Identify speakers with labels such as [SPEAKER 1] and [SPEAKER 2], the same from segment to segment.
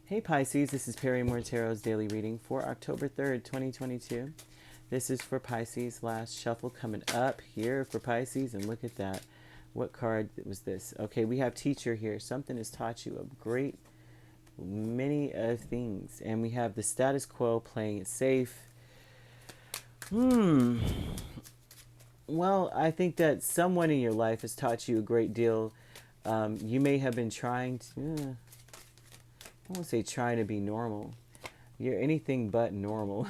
[SPEAKER 1] Hey Pisces, this is Perrymore Tarot's daily reading for October 3rd, 2022. This is for Pisces. Last shuffle coming up here for Pisces, and look at that. What card was this? Okay, we have teacher here. Something has taught you a great many of things. And we have the status quo, playing it safe. Well, I think that someone in your life has taught you a great deal. You may have been trying to, I won't say trying to be normal. You're anything but normal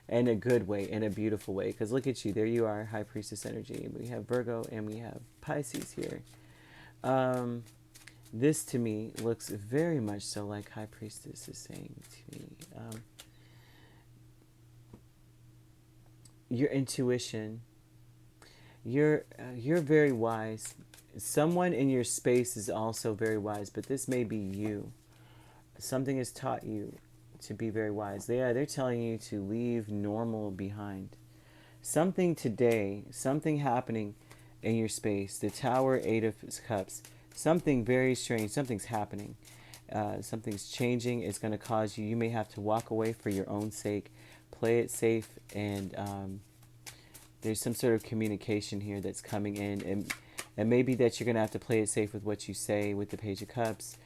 [SPEAKER 1] in a good way, in a beautiful way. Because look at you, there you are, High Priestess energy. We have Virgo and we have Pisces here. This to me looks very much so like High Priestess is saying to me. Your intuition, you're very wise. Someone in your space is also very wise, but this may be you. Something has taught you to be very wise. They're telling you to leave normal behind. Something today, something happening in your space. The Tower, Eight of Cups. Something very strange. Something's happening. Something's changing. It's going to cause you. You may have to walk away for your own sake. Play it safe, and there's some sort of communication here that's coming in, and maybe that you're going to have to play it safe with what you say with the Page of Cups.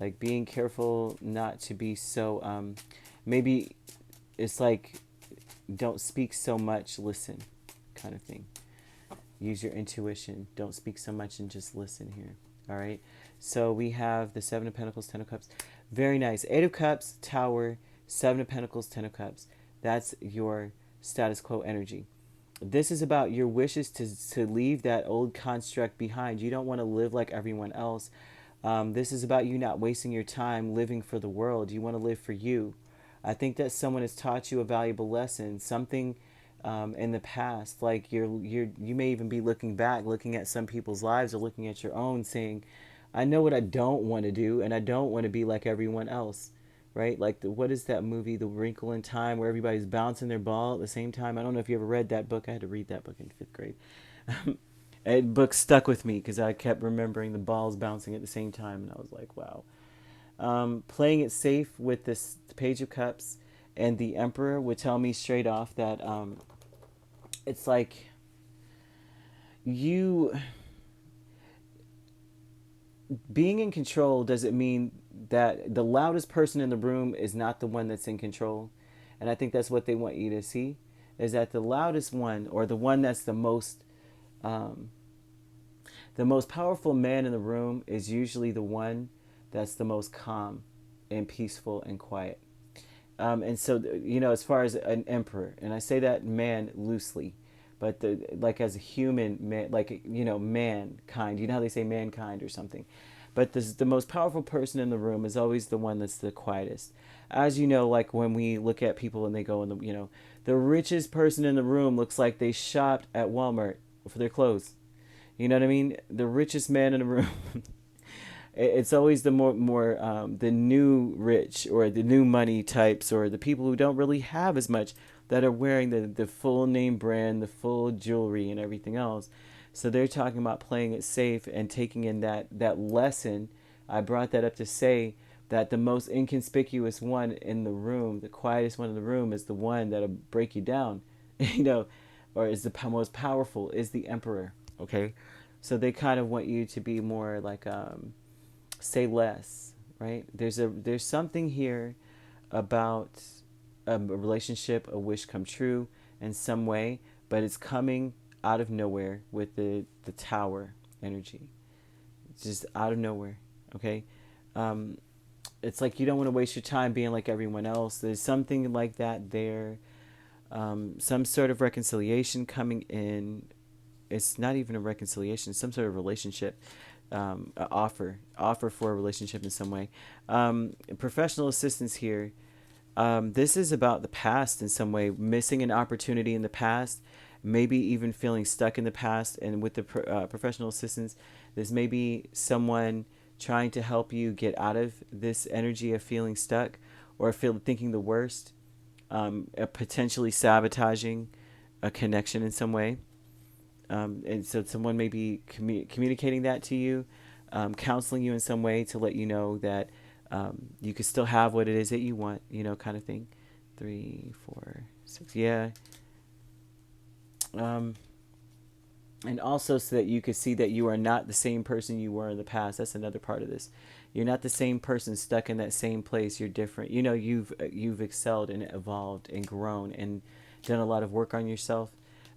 [SPEAKER 1] Like being careful not to be so, maybe it's like don't speak so much, listen kind of thing. Use your intuition. Don't speak so much and just listen here. All right. So we have the Seven of Pentacles, Ten of Cups. Very nice. Eight of Cups, Tower, Seven of Pentacles, Ten of Cups. That's your status quo energy. This is about your wishes to leave that old construct behind. You don't want to live like everyone else. This is about you not wasting your time living for the world. You want to live for you. I think that someone has taught you a valuable lesson, something in the past. Like you may even be looking back, looking at some people's lives or looking at your own, saying, "I know what I don't want to do, and I don't want to be like everyone else." Right? Like what is that movie, The Wrinkle in Time, where everybody's bouncing their ball at the same time? I don't know if you ever read that book. I had to read that book in fifth grade. That book stuck with me because I kept remembering the balls bouncing at the same time, and I was like, wow. Playing it safe with this Page of Cups and the Emperor would tell me straight off that it's like you being in control doesn't mean that the loudest person in the room is not the one that's in control. And I think that's what they want you to see, is that the loudest one, or the one that's um, the most powerful man in the room, is usually the one that's the most calm and peaceful and quiet. And so, as far as an emperor, and I say that man loosely, but like as a human man, like, mankind, how they say mankind or something. But the most powerful person in the room is always the one that's the quietest. As you know, like when we look at people and they go in the richest person in the room looks like they shopped at Walmart for their clothes. You know what I mean? The richest man in the room. It's always the more the new rich, or the new money types, or the people who don't really have as much, that are wearing the full name brand, the full jewelry and everything else. So they're talking about playing it safe and taking in that lesson. I brought that up to say that the most inconspicuous one in the room, the quietest one in the room, is the one that'll break you down, or is the most powerful, is the Emperor. Okay, so they kind of want you to be more like say less, right? There's something here about a relationship, a wish come true in some way, but it's coming out of nowhere with the Tower energy. It's just out of nowhere. Okay, it's like you don't want to waste your time being like everyone else. There's something like that there. Some sort of reconciliation coming in. It's not even a reconciliation, some sort of relationship, offer for a relationship in some way. Professional assistance here. This is about the past in some way, missing an opportunity in the past, maybe even feeling stuck in the past. And with the professional assistance, there's maybe someone trying to help you get out of this energy of feeling stuck, or thinking the worst, potentially sabotaging a connection in some way. And so someone may be communicating that to you, counseling you in some way to let you know that You can still have what it is that you want, you know, kind of thing. 3, 4, 6. Yeah. Um, and also so that you could see that you are not the same person you were in the past. That's another part of this. You're not the same person stuck in that same place. You're different. You know, you've excelled and evolved and grown and done a lot of work on yourself.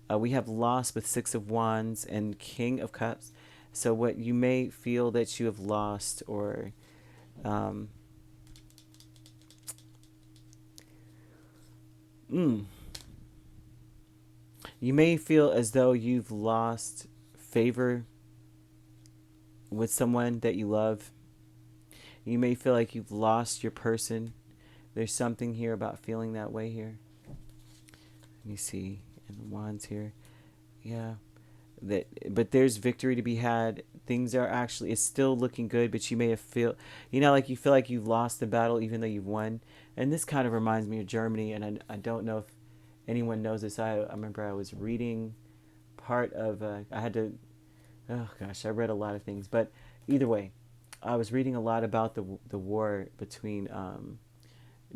[SPEAKER 1] We have lost with 6 of Wands and King of Cups. So what you may feel that you have lost, or um, mm, you may feel as though you've lost favor with someone that you love. You may feel like you've lost your person. There's something here about feeling that way here. Let me see. And the Wands here. Yeah. But there's victory to be had. Things are actually, it's still looking good, but you may have you know, like you feel like you've lost the battle even though you've won. And this kind of reminds me of Germany, and I don't know if anyone knows this. I remember I was reading part of, I had to, oh gosh, I read a lot of things, but either way, I was reading a lot about the war between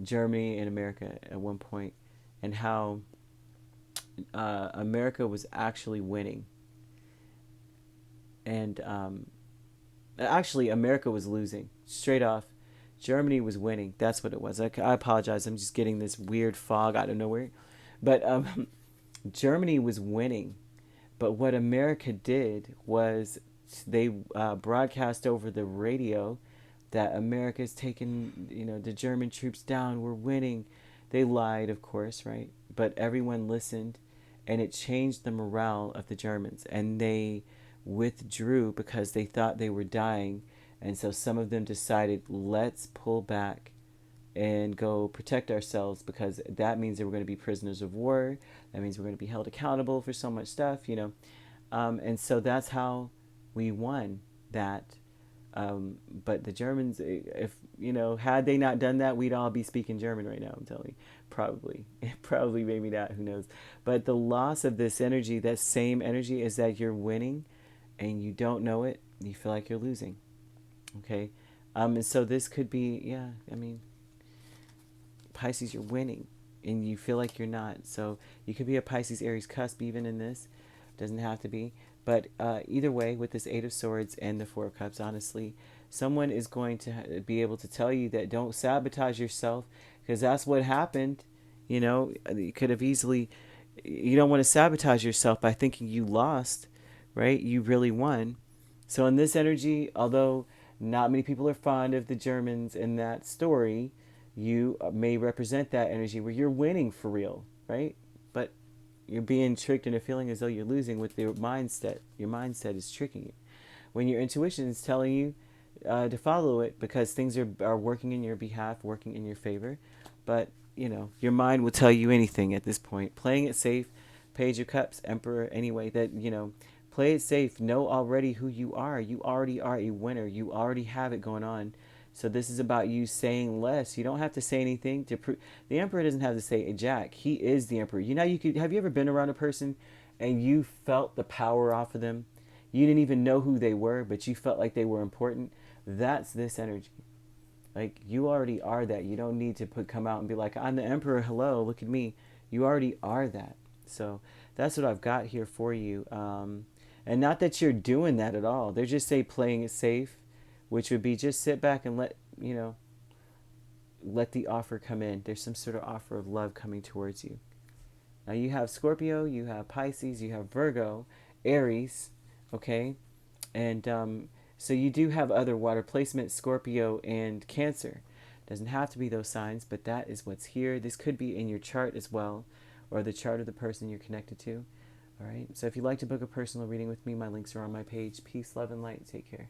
[SPEAKER 1] Germany and America at one point, and how America was actually winning, and actually America was losing straight off. Germany was winning. That's what it was. I apologize. I'm just getting this weird fog out of nowhere, but Germany was winning. But what America did was they broadcast over the radio that America's taken, you know, the German troops down. We're winning. They lied, of course, right? But everyone listened, and it changed the morale of the Germans, and they withdrew because they thought they were dying, and so some of them decided, let's pull back and go protect ourselves, because that means that we're going to be prisoners of war. That means we're going to be held accountable for so much stuff, you know. And so that's how we won that. But the Germans, if you know, had they not done that, we'd all be speaking German right now. I'm telling you, probably, probably, maybe not. Who knows? But the loss of this energy, that same energy, is that you're winning, and you don't know it. You feel like you're losing. Okay, and so this could be, yeah. I mean, Pisces, you're winning, and you feel like you're not. So you could be a Pisces Aries cusp even in this. Doesn't have to be. But either way, with this 8 of Swords and the 4 of Cups, honestly, someone is going to be able to tell you that don't sabotage yourself, because that's what happened. You know, you could have easily, you don't want to sabotage yourself by thinking you lost, right? You really won. So in this energy, although not many people are fond of the Germans in that story, you may represent that energy where you're winning for real, right? But you're being tricked into feeling as though you're losing with your mindset. Your mindset is tricking you. When your intuition is telling you to follow it, because things are working in your behalf, working in your favor. But, you know, your mind will tell you anything at this point. Playing it safe, Page of Cups, Emperor, anyway, that, you know, play it safe. Know already who you are. You already are a winner. You already have it going on. So this is about you saying less. You don't have to say anything to prove. The Emperor doesn't have to say a jack. He is the Emperor. You know, you could. Have you ever been around a person and you felt the power off of them? You didn't even know who they were, but you felt like they were important. That's this energy. Like, you already are that. You don't need to come out and be like, I'm the Emperor. Hello, look at me. You already are that. So that's what I've got here for you. And not that you're doing that at all. They're just playing it safe, which would be just sit back and let, you know, let the offer come in. There's some sort of offer of love coming towards you. Now you have Scorpio, you have Pisces, you have Virgo, Aries, okay? And so you do have other water placements, Scorpio and Cancer. Doesn't have to be those signs, but that is what's here. This could be in your chart as well, or the chart of the person you're connected to. All right, so if you'd like to book a personal reading with me, my links are on my page. Peace, love, and light. Take care.